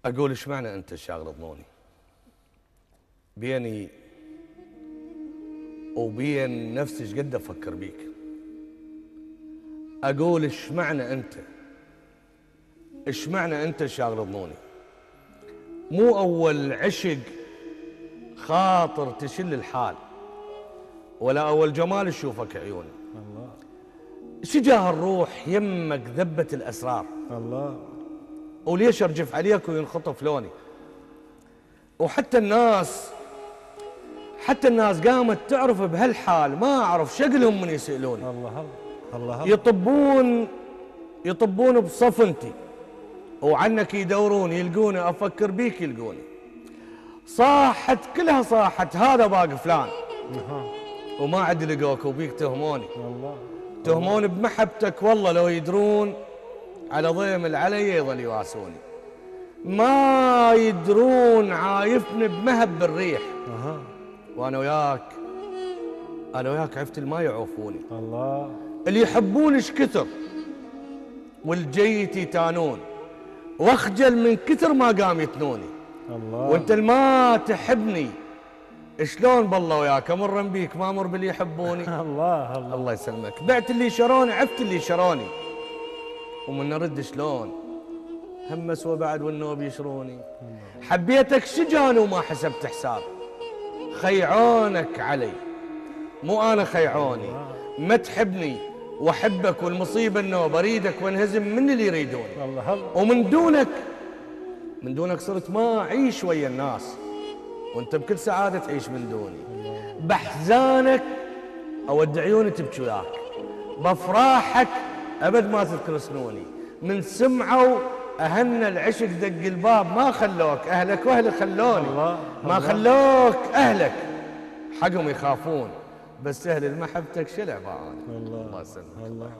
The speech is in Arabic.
اقول ايش معنى انت شاغل ظنوني بيني وبين نفسي، ايش قد افكر بيك. اقول ايش معنى انت شاغل ظنوني. مو اول عشق خاطر تشل الحال، ولا اول جمال تشوفك عيوني. الله شجاه الروح يمك ذبت الاسرار. الله وليش ارجف عليك وينخطف لوني. وحتى الناس قامت تعرف بهالحال، ما اعرف شقلهم من يسألوني. الله الله يطبون بصفنتي وعنك يدورون، يلقوني افكر بيك يلقوني. صاحت كلها صاحت هذا باق فلان، وما عاد لقوك وبيك تهموني. الله تهموني بمحبتك، والله لو يدرون على ضيم العلي يظل يواسوني. ما يدرون عايفني بمهب بالريح. وانا وياك عفت ما يعوفوني. الله اللي يحبون ايش كثر والجيت يتانون، واخجل من كثر ما قام يتنوني. الله وانت ما تحبني شلون بالله وياك امر بيك ما امر باللي يحبوني. الله يسلمك. بعت اللي شروني، عفت اللي شروني، ومن نرد شلون هم اسوى بعد والنوب يشروني. حبيتك شجان وما حسبت حساب، خيعونك علي مو انا خيعوني. ما تحبني واحبك، والمصيبه انه اريدك وانهزم من اللي يريدوني. ومن دونك صرت ما اعيش ويا الناس، وانت بكل سعاده تعيش من دوني. باحزانك اود عيوني تبكي وياك، بافراحك ابد ما تذكر سنوني. من سمعوا اهن العشق دق الباب، ما خلوك اهلك واهلك خلوني. ما خلوك اهلك حقهم يخافون، بس اهل المحبتك شلع باعوني. الله يسلمك.